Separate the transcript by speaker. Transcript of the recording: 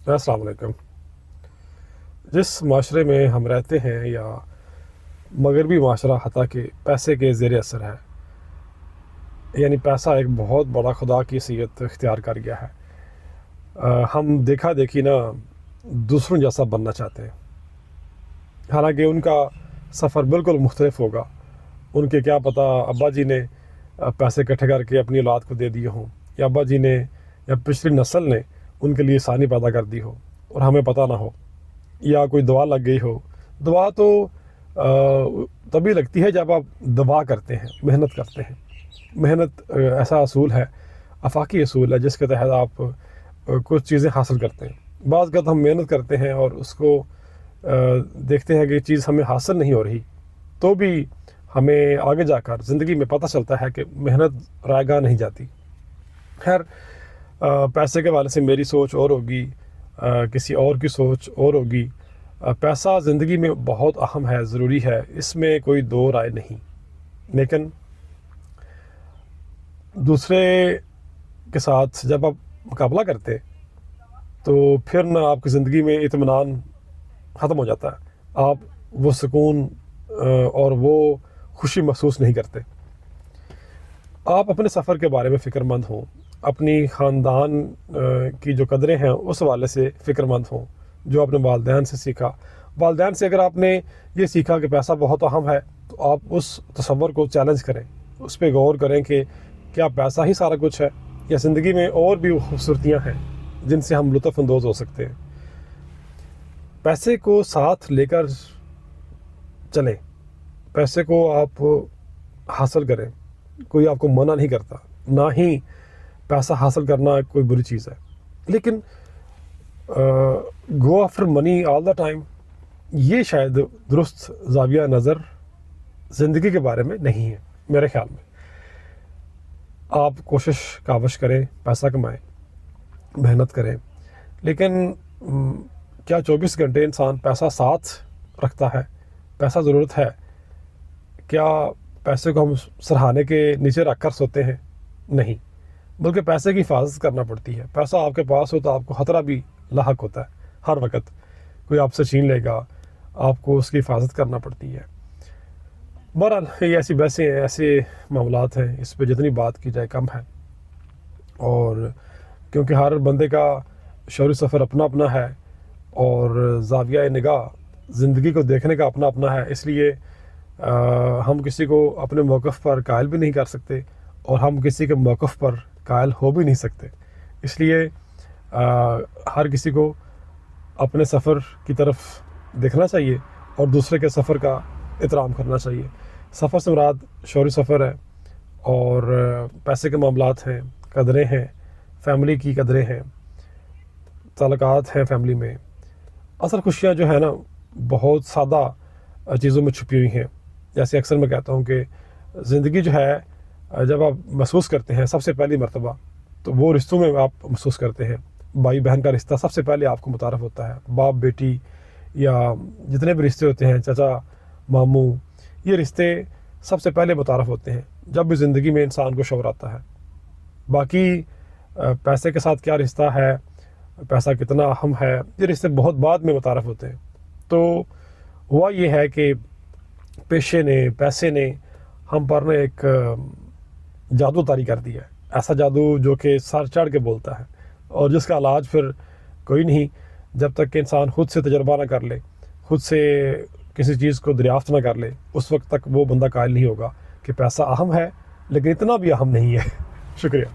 Speaker 1: السلام علیکم۔ جس معاشرے میں ہم رہتے ہیں یا مغربی معاشرہ حتیٰ کہ پیسے کے زیر اثر ہے، یعنی پیسہ ایک بہت بڑا خدا کی حیثیت اختیار کر گیا ہے۔ ہم دیکھا دیکھی نہ دوسروں جیسا بننا چاہتے ہیں، حالانکہ ان کا سفر بالکل مختلف ہوگا۔ ان کے کیا پتہ ابا جی نے پیسے اکٹھے کر کے اپنی اولاد کو دے دیے ہوں، یا ابا جی نے یا پچھلی نسل نے ان کے لیے آسانی پیدا کر دی ہو اور ہمیں پتہ نہ ہو، یا کوئی دعا لگ گئی ہو۔ دعا تو تبھی لگتی ہے جب آپ دعا کرتے ہیں، محنت کرتے ہیں۔ محنت ایسا اصول ہے، آفاقی اصول ہے، جس کے تحت آپ کچھ چیزیں حاصل کرتے ہیں۔ بعض اوقات ہم محنت کرتے ہیں اور اس کو دیکھتے ہیں کہ یہ چیز ہمیں حاصل نہیں ہو رہی، تو بھی ہمیں آگے جا کر زندگی میں پتہ چلتا ہے کہ محنت رائے گاہ نہیں جاتی۔ خیر، پیسے کے حوالے سے میری سوچ اور ہوگی، کسی اور کی سوچ اور ہوگی۔ پیسہ زندگی میں بہت اہم ہے، ضروری ہے، اس میں کوئی دو رائے نہیں، لیکن دوسرے کے ساتھ جب آپ مقابلہ کرتے تو پھر نہ آپ کی زندگی میں اطمینان ختم ہو جاتا ہے، آپ وہ سکون اور وہ خوشی محسوس نہیں کرتے۔ آپ اپنے سفر کے بارے میں فکر مند ہوں، اپنی خاندان کی جو قدریں ہیں اس حوالے سے فکر مند ہوں، جو اپنے والدین سے سیکھا۔ والدین سے اگر آپ نے یہ سیکھا کہ پیسہ بہت اہم ہے، تو آپ اس تصور کو چیلنج کریں، اس پہ غور کریں کہ کیا پیسہ ہی سارا کچھ ہے، یا زندگی میں اور بھی خوبصورتیاں ہیں جن سے ہم لطف اندوز ہو سکتے ہیں۔ پیسے کو ساتھ لے کر چلیں، پیسے کو آپ حاصل کریں، کوئی آپ کو منع نہیں کرتا، نہ ہی پیسہ حاصل کرنا کوئی بری چیز ہے، لیکن go after money all the time, یہ شاید درست زاویہ نظر زندگی کے بارے میں نہیں ہے میرے خیال میں۔ آپ کوشش کاوش کریں، پیسہ کمائیں، محنت کریں، لیکن کیا 24 گھنٹے انسان پیسہ ساتھ رکھتا ہے؟ پیسہ ضرورت ہے، کیا پیسے کو ہم سرہانے کے نیچے رکھ کر سوتے ہیں؟ نہیں، بلکہ پیسے کی حفاظت کرنا پڑتی ہے۔ پیسہ آپ کے پاس ہو تو آپ کو خطرہ بھی لاحق ہوتا ہے، ہر وقت کوئی آپ سے چھین لے گا، آپ کو اس کی حفاظت کرنا پڑتی ہے۔ بہرحال یہ ایسی بحثیں ہیں، ایسے معاملات ہیں، اس پہ جتنی بات کی جائے کم ہے، اور کیونکہ ہر بندے کا شعوری سفر اپنا اپنا ہے اور زاویہ نگاہ زندگی کو دیکھنے کا اپنا اپنا ہے، اس لیے ہم کسی کو اپنے موقف پر قائل بھی نہیں کر سکتے اور ہم کسی کے موقف پر قائل ہو بھی نہیں سکتے۔ اس لیے ہر کسی کو اپنے سفر کی طرف دیکھنا چاہیے اور دوسرے کے سفر کا احترام کرنا چاہیے۔ سفر سے مراد شعوری سفر ہے، اور پیسے کے معاملات ہیں، قدریں ہیں، فیملی کی قدریں ہیں، تعلقات ہیں فیملی میں۔ اصل خوشیاں جو ہے نا، بہت سادہ چیزوں میں چھپی ہوئی ہیں۔ جیسے اکثر میں کہتا ہوں کہ زندگی جو ہے، جب آپ محسوس کرتے ہیں سب سے پہلی مرتبہ، تو وہ رشتوں میں آپ محسوس کرتے ہیں۔ بھائی بہن کا رشتہ سب سے پہلے آپ کو متعارف ہوتا ہے، باپ بیٹی، یا جتنے بھی رشتے ہوتے ہیں، چچا ماموں، یہ رشتے سب سے پہلے متعارف ہوتے ہیں جب بھی زندگی میں انسان کو شعور آتا ہے۔ باقی پیسے کے ساتھ کیا رشتہ ہے، پیسہ کتنا اہم ہے، یہ رشتے بہت بعد میں متعارف ہوتے ہیں۔ تو ہوا یہ ہے کہ پیشے نے، پیسے نے ہم پر نے ایک جادو طاری کر دیا ہے، ایسا جادو جو کہ سر چڑھ کے بولتا ہے، اور جس کا علاج پھر کوئی نہیں جب تک کہ انسان خود سے تجربہ نہ کر لے، خود سے کسی چیز کو دریافت نہ کر لے، اس وقت تک وہ بندہ قائل نہیں ہوگا کہ پیسہ اہم ہے، لیکن اتنا بھی اہم نہیں ہے۔ شکریہ۔